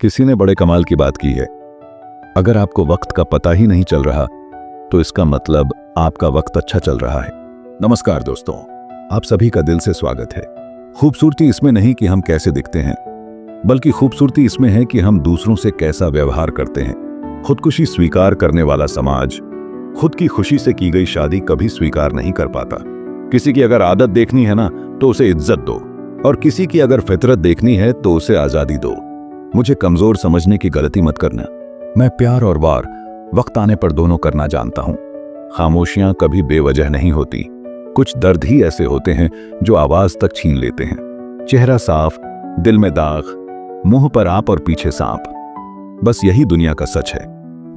किसी ने बड़े कमाल की बात की है। अगर आपको वक्त का पता ही नहीं चल रहा तो इसका मतलब आपका वक्त अच्छा चल रहा है। नमस्कार दोस्तों, आप सभी का दिल से स्वागत है। खूबसूरती इसमें नहीं कि हम कैसे दिखते हैं, बल्कि खूबसूरती इसमें है कि हम दूसरों से कैसा व्यवहार करते हैं। खुदकुशी स्वीकार करने वाला समाज खुद की खुशी से की गई शादी कभी स्वीकार नहीं कर पाता। किसी की अगर आदत देखनी है ना तो उसे इज्जत दो, और किसी की अगर फितरत देखनी है तो उसे आजादी दो। मुझे कमजोर समझने की गलती मत करना। मैं प्यार और वार वक्त आने पर दोनों करना जानता हूं। खामोशियां कभी बेवजह नहीं होती। कुछ दर्द ही ऐसे होते हैं जो आवाज तक छीन लेते हैं। चेहरा साफ, दिल में दाग, मुंह पर आप और पीछे सांप। बस यही दुनिया का सच है।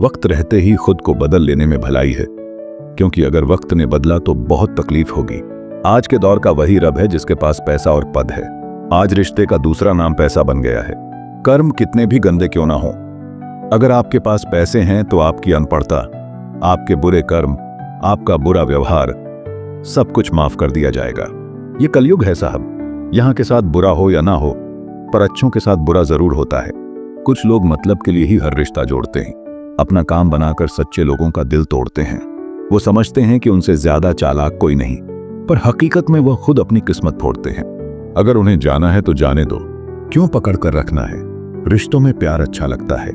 वक्त रहते ही खुद को बदल लेने में भलाई है, क्योंकि अगर वक्त ने बदला तो बहुत तकलीफ होगी। आज के दौर का वही रब है जिसके पास पैसा और पद है। आज रिश्ते का दूसरा नाम पैसा बन गया है। कर्म कितने भी गंदे क्यों ना हो, अगर आपके पास पैसे हैं तो आपकी अनपढ़ता, आपके बुरे कर्म, आपका बुरा व्यवहार, सब कुछ माफ कर दिया जाएगा। ये कलयुग है साहब। यहाँ के साथ बुरा हो या ना हो, पर अच्छों के साथ बुरा जरूर होता है। कुछ लोग मतलब के लिए ही हर रिश्ता जोड़ते हैं, अपना काम बनाकर सच्चे लोगों का दिल तोड़ते हैं। वो समझते हैं कि उनसे ज्यादा चालाक कोई नहीं, पर हकीकत में वह खुद अपनी किस्मत फोड़ते हैं। अगर उन्हें जाना है तो जाने दो, क्यों पकड़ कर रखना है। रिश्तों में प्यार अच्छा लगता है,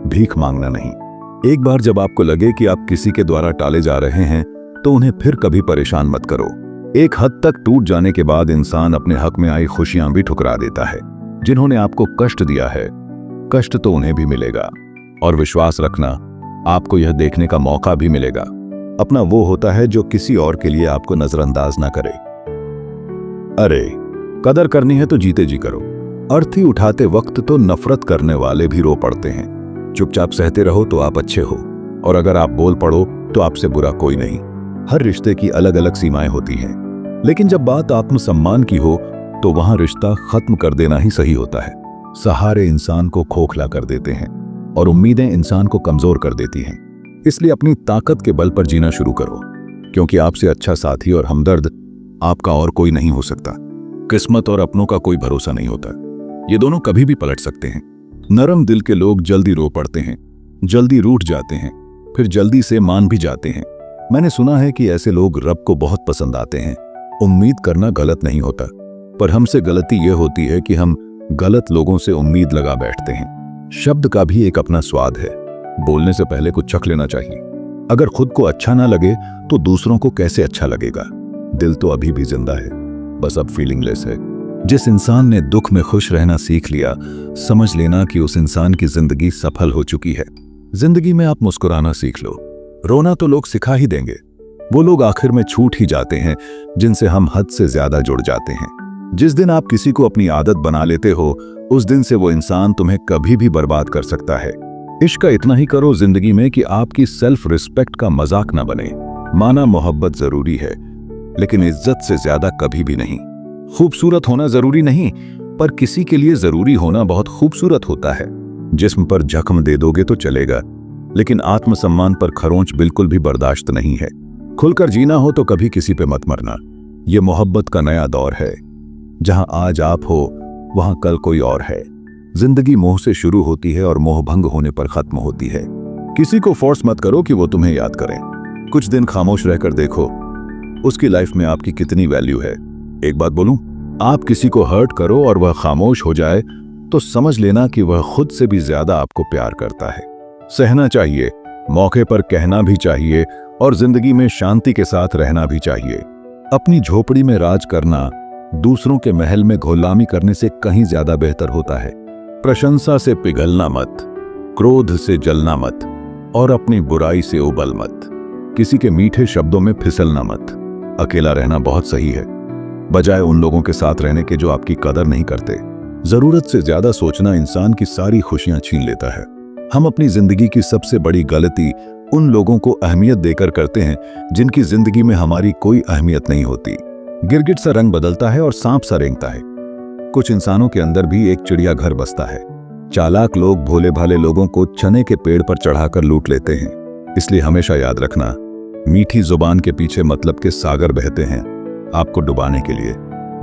भीख मांगना नहीं। एक बार जब आपको लगे कि आप किसी के द्वारा टाले जा रहे हैं तो उन्हें फिर कभी परेशान मत करो। एक हद तक टूट जाने के बाद इंसान अपने हक में आई खुशियां भी ठुकरा देता है। जिन्होंने आपको कष्ट दिया है, कष्ट तो उन्हें भी मिलेगा। और विश्वास रखना, आपको यह देखने का मौका भी मिलेगा। अपना वो होता है जो किसी और के लिए आपको नजरअंदाज ना करे। अरे, कदर करनी है तो जीते जी करो। अर्थी उठाते वक्त तो नफरत करने वाले भी रो पड़ते हैं। चुपचाप सहते रहो तो आप अच्छे हो, और अगर आप बोल पड़ो तो आपसे बुरा कोई नहीं। हर रिश्ते की अलग अलग सीमाएं होती हैं, लेकिन जब बात आत्मसम्मान की हो तो वहां रिश्ता खत्म कर देना ही सही होता है। सहारे इंसान को खोखला कर देते हैं और उम्मीदें इंसान को कमजोर कर देती हैं। इसलिए अपनी ताकत के बल पर जीना शुरू करो, क्योंकि आपसे अच्छा साथी और हमदर्द आपका और कोई नहीं हो सकता। किस्मत और अपनों का कोई भरोसा नहीं होता, ये दोनों कभी भी पलट सकते हैं। नरम दिल के लोग जल्दी रो पड़ते हैं, जल्दी रूठ जाते हैं, फिर जल्दी से मान भी जाते हैं। मैंने सुना है कि ऐसे लोग रब को बहुत पसंद आते हैं। उम्मीद करना गलत नहीं होता, पर हमसे गलती यह होती है कि हम गलत लोगों से उम्मीद लगा बैठते हैं। शब्द का भी एक अपना स्वाद है, बोलने से पहले कुछ चख लेना चाहिए। अगर खुद को अच्छा ना लगे तो दूसरों को कैसे अच्छा लगेगा। दिल तो अभी भी जिंदा है, बस अब फीलिंगलेस है। जिस इंसान ने दुख में खुश रहना सीख लिया, समझ लेना कि उस इंसान की जिंदगी सफल हो चुकी है। जिंदगी में आप मुस्कुराना सीख लो, रोना तो लोग सिखा ही देंगे। वो लोग आखिर में छूट ही जाते हैं जिनसे हम हद से ज्यादा जुड़ जाते हैं। जिस दिन आप किसी को अपनी आदत बना लेते हो, उस दिन से वो इंसान तुम्हें कभी भी बर्बाद कर सकता है। इश्क का इतना ही करो जिंदगी में कि आपकी सेल्फ रिस्पेक्ट का मजाक ना बने। माना मोहब्बत जरूरी है, लेकिन इज्जत से ज्यादा कभी भी नहीं। खूबसूरत होना जरूरी नहीं, पर किसी के लिए जरूरी होना बहुत खूबसूरत होता है। जिस्म पर जख्म दे दोगे तो चलेगा, लेकिन आत्मसम्मान पर खरोंच बिल्कुल भी बर्दाश्त नहीं है। खुलकर जीना हो तो कभी किसी पे मत मरना। ये मोहब्बत का नया दौर है, जहां आज आप हो वहां कल कोई और है। जिंदगी मोह से शुरू होती है और मोह भंग होने पर खत्म होती है। किसी को फोर्स मत करो कि वो तुम्हें याद करें। कुछ दिन खामोश रहकर देखो उसकी लाइफ में आपकी कितनी वैल्यू है। एक बात बोलूं, आप किसी को हर्ट करो और वह खामोश हो जाए तो समझ लेना कि वह खुद से भी ज्यादा आपको प्यार करता है। सहना चाहिए, मौके पर कहना भी चाहिए, और जिंदगी में शांति के साथ रहना भी चाहिए। अपनी झोपड़ी में राज करना दूसरों के महल में गुलामी करने से कहीं ज्यादा बेहतर होता है। प्रशंसा से पिघलना मत, क्रोध से जलना मत, और अपनी बुराई से उबल मत। किसी के मीठे शब्दों में फिसलना मत। अकेला रहना बहुत सही है, बजाय उन लोगों के साथ रहने के जो आपकी कदर नहीं करते। जरूरत से ज्यादा सोचना इंसान की सारी खुशियां छीन लेता है। हम अपनी जिंदगी की सबसे बड़ी गलती उन लोगों को अहमियत देकर करते हैं जिनकी जिंदगी में हमारी कोई अहमियत नहीं होती। गिरगिट सा रंग बदलता है और सांप सा रेंगता है। कुछ इंसानों के अंदर भी एक चिड़िया घर बसता है। चालाक लोग भोले भाले लोगों को चने के पेड़ पर चढ़ाकर लूट लेते हैं। इसलिए हमेशा याद रखना, मीठी जुबान के पीछे मतलब के सागर बहते हैं आपको डुबाने के लिए।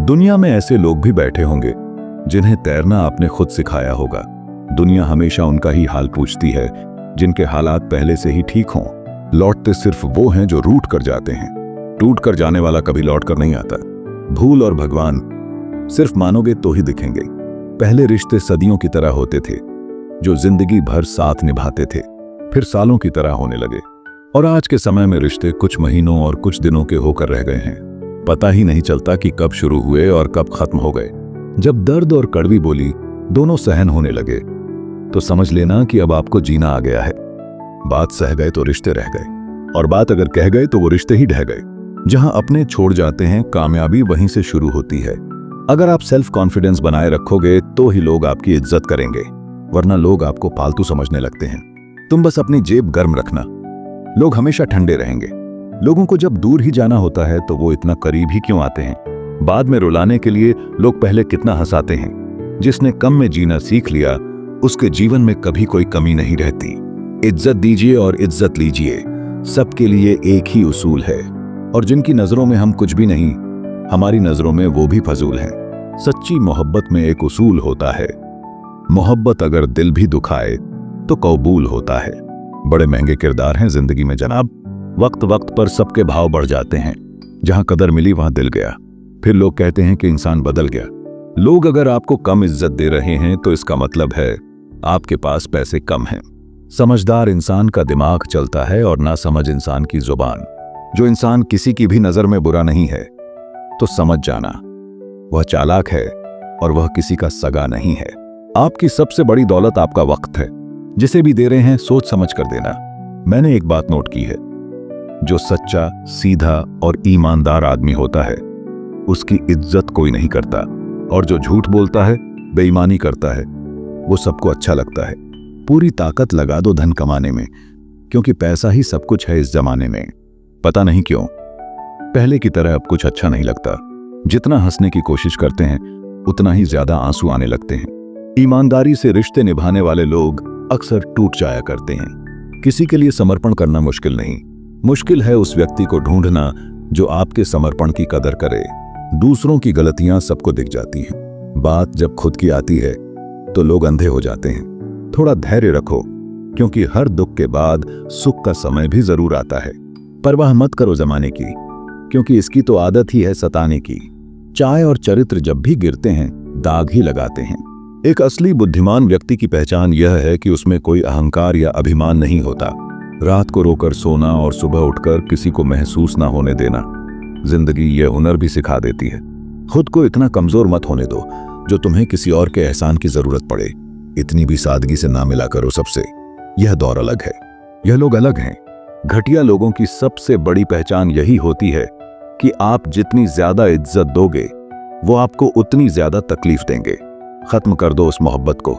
दुनिया में ऐसे लोग भी बैठे होंगे जिन्हें तैरना आपने खुद सिखाया होगा। दुनिया हमेशा उनका ही हाल पूछती है जिनके हालात पहले से ही ठीक हों। लौटते सिर्फ वो हैं जो रूठ कर जाते हैं। टूट कर जाने वाला कभी लौट कर नहीं आता। भूल और भगवान सिर्फ मानोगे तो ही दिखेंगे। पहले रिश्ते सदियों की तरह होते थे, जो जिंदगी भर साथ निभाते थे, फिर सालों की तरह होने लगे। और आज के समय में रिश्ते कुछ महीनों और कुछ दिनों के होकर रह गए हैं। पता ही नहीं चलता कि कब शुरू हुए और कब खत्म हो गए। जब दर्द और कड़वी बोली दोनों सहन होने लगे तो समझ लेना कि अब आपको जीना आ गया है। बात सह गए तो रिश्ते रह गए, और बात अगर कह गए तो वो रिश्ते ही ढह गए। जहां अपने छोड़ जाते हैं, कामयाबी वहीं से शुरू होती है। अगर आप सेल्फ कॉन्फिडेंस बनाए रखोगे तो ही लोग आपकी इज्जत करेंगे, वरना लोग आपको फालतू समझने लगते हैं। तुम बस अपनी जेब गर्म रखना, लोग हमेशा ठंडे रहेंगे। लोगों को जब दूर ही जाना होता है तो वो इतना करीब ही क्यों आते हैं? बाद में रुलाने के लिए लोग पहले कितना हंसाते हैं। जिसने कम में जीना सीख लिया उसके जीवन में कभी कोई कमी नहीं रहती। इज्जत दीजिए और इज्जत लीजिए, सबके लिए एक ही उसूल है। और जिनकी नजरों में हम कुछ भी नहीं, हमारी नजरों में वो भी फजूल हैं। सच्ची मोहब्बत में एक उसूल होता है, मोहब्बत अगर दिल भी दुखाए तो कबूल होता है। बड़े महंगे किरदार हैं जिंदगी में जनाब। वक्त वक्त पर सबके भाव बढ़ जाते हैं। जहां कदर मिली वहां दिल गया। फिर लोग कहते हैं कि इंसान बदल गया। लोग अगर आपको कम इज्जत दे रहे हैं तो इसका मतलब है आपके पास पैसे कम हैं। समझदार इंसान का दिमाग चलता है और नासमझ इंसान की जुबान। जो इंसान किसी की भी नजर में बुरा नहीं है तो समझ जाना वह चालाक है और वह किसी का सगा नहीं है। आपकी सबसे बड़ी दौलत आपका वक्त है। जिसे भी दे रहे हैं सोच समझ कर देना। मैंने एक बात नोट की है, जो सच्चा, सीधा और ईमानदार आदमी होता है उसकी इज्जत कोई नहीं करता, और जो झूठ बोलता है, बेईमानी करता है, वो सबको अच्छा लगता है। पूरी ताकत लगा दो धन कमाने में, क्योंकि पैसा ही सब कुछ है इस जमाने में। पता नहीं क्यों पहले की तरह अब कुछ अच्छा नहीं लगता। जितना हंसने की कोशिश करते हैं उतना ही ज्यादा आंसू आने लगते हैं। ईमानदारी से रिश्ते निभाने वाले लोग अक्सर टूट जाया करते हैं। किसी के लिए समर्पण करना मुश्किल नहीं, मुश्किल है उस व्यक्ति को ढूंढना जो आपके समर्पण की कदर करे। दूसरों की गलतियां सबको दिख जाती हैं। बात जब खुद की आती है तो लोग अंधे हो जाते हैं। थोड़ा धैर्य रखो, क्योंकि हर दुख के बाद सुख का समय भी जरूर आता है। परवाह मत करो जमाने की, क्योंकि इसकी तो आदत ही है सताने की। चाय और चरित्र जब भी गिरते हैं दाग ही लगाते हैं। एक असली बुद्धिमान व्यक्ति की पहचान यह है कि उसमें कोई अहंकार या अभिमान नहीं होता। रात को रोकर सोना और सुबह उठकर किसी को महसूस ना होने देना। जिंदगी यह हुनर भी सिखा देती है। खुद को इतना कमजोर मत होने दो जो तुम्हें किसी और के एहसान की जरूरत पड़े। इतनी भी सादगी से ना मिला करो सबसे। यह दौर अलग है, यह लोग अलग हैं। घटिया लोगों की सबसे बड़ी पहचान यही होती है कि आप जितनी ज्यादा इज्जत दोगे वो आपको उतनी ज्यादा तकलीफ देंगे। खत्म कर दो उस मोहब्बत को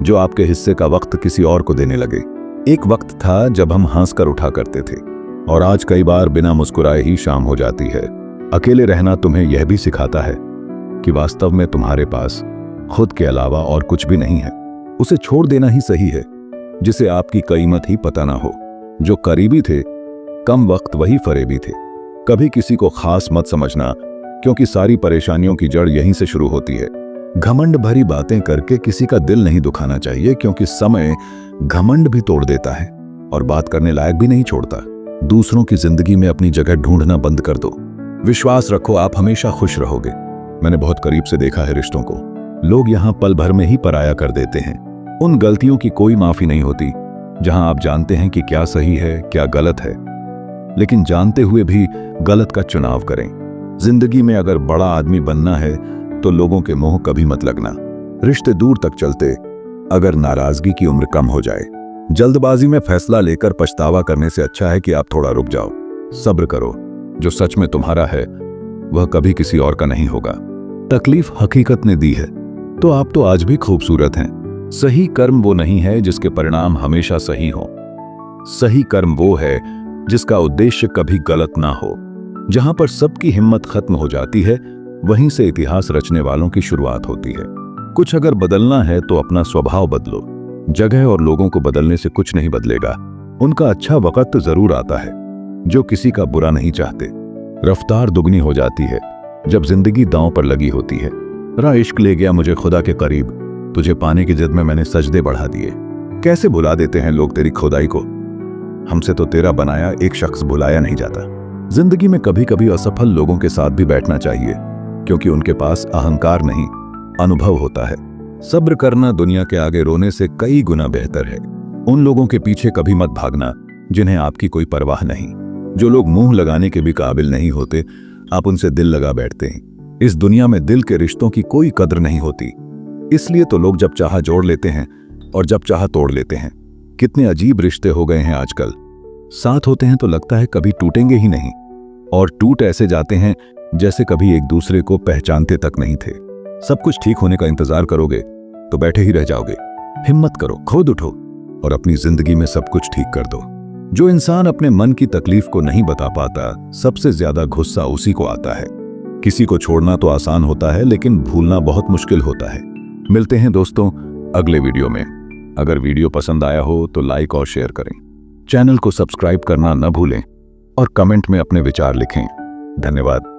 जो आपके हिस्से का वक्त किसी और को देने लगे। एक वक्त था जब हम हंस कर उठा करते थे, और आज कई बार बिना मुस्कुराए ही शाम हो जाती है। अकेले रहना तुम्हें यह भी सिखाता है कि वास्तव में तुम्हारे पास खुद के अलावा और कुछ भी नहीं है। उसे छोड़ देना ही सही है जिसे आपकी कीमत ही पता ना हो। जो करीबी थे कम वक्त वही फरेबी थे। कभी किसी को खास मत समझना, क्योंकि सारी परेशानियों की जड़ यहीं से शुरू होती है। घमंड भरी बातें करके किसी का दिल नहीं दुखाना चाहिए, क्योंकि समय घमंड भी तोड़ देता है और बात करने लायक भी नहीं छोड़ता। दूसरों की जिंदगी में अपनी जगह ढूंढना बंद कर दो। विश्वास रखो आप हमेशा खुश रहोगे। मैंने बहुत करीब से देखा है रिश्तों को। लोग यहाँ पल भर में ही पराया कर देते हैं। उन गलतियों की कोई माफी नहीं होती जहां आप जानते हैं कि क्या सही है क्या गलत है, लेकिन जानते हुए भी गलत का चुनाव करें। जिंदगी में अगर बड़ा आदमी बनना है तो लोगों के मोह कभी मत लगना। रिश्ते दूर तक चलते अगर नाराजगी की उम्र कम हो जाए। जल्दबाजी में फैसला लेकर पछतावा करने से अच्छा है कि आप थोड़ा रुक जाओ, सब्र करो। जो सच में तुम्हारा है वह कभी किसी और का नहीं होगा। तकलीफ हकीकत ने दी है तो आप तो आज भी खूबसूरत हैं। सही कर्म वो नहीं है जिसके परिणाम हमेशा सही हो। सही कर्म वो है जिसका उद्देश्य कभी गलत ना हो। जहां पर सबकी हिम्मत खत्म हो जाती है वहीं से इतिहास रचने वालों की शुरुआत होती है। कुछ अगर बदलना है तो अपना स्वभाव बदलो। जगह और लोगों को बदलने से कुछ नहीं बदलेगा। उनका अच्छा वक्त जरूर आता है जो किसी का बुरा नहीं चाहते। रफ्तार दुगनी हो जाती है जब जिंदगी दांव पर लगी होती है। रा इश्क ले गया मुझे खुदा के करीब, तुझे पाने की जिद में मैंने सजदे बढ़ा दिए। कैसे भुला देते हैं लोग तेरी खुदाई को। हमसे तो तेरा बनाया एक शख्स भुलाया नहीं जाता। जिंदगी में कभी कभी असफल लोगों के साथ भी बैठना चाहिए, क्योंकि उनके पास अहंकार नहीं, अनुभव होता है। सब्र करना दुनिया के आगे रोने से कई गुना बेहतर है। उन लोगों के पीछे कभी मत भागना जिन्हें आपकी कोई परवाह नहीं। जो लोग मुंह लगाने के भी काबिल नहीं होते, आप उनसे दिल लगा बैठते हैं। इस दुनिया में दिल के रिश्तों की कोई कदर नहीं होती, इसलिए तो लोग जब चाहा जोड़ लेते हैं और जब चाहा तोड़ लेते हैं। कितने अजीब रिश्ते हो गए हैं आजकल। साथ होते हैं तो लगता है कभी टूटेंगे ही नहीं, और टूट ऐसे जाते हैं जैसे कभी एक दूसरे को पहचानते तक नहीं थे। सब कुछ ठीक होने का इंतजार करोगे तो बैठे ही रह जाओगे। हिम्मत करो, खुद उठो और अपनी जिंदगी में सब कुछ ठीक कर दो। जो इंसान अपने मन की तकलीफ को नहीं बता पाता, सबसे ज्यादा गुस्सा उसी को आता है। किसी को छोड़ना तो आसान होता है, लेकिन भूलना बहुत मुश्किल होता है। मिलते हैं दोस्तों अगले वीडियो में। अगर वीडियो पसंद आया हो तो लाइक और शेयर करें। चैनल को सब्सक्राइब करना न भूलें और कमेंट में अपने विचार लिखें। धन्यवाद।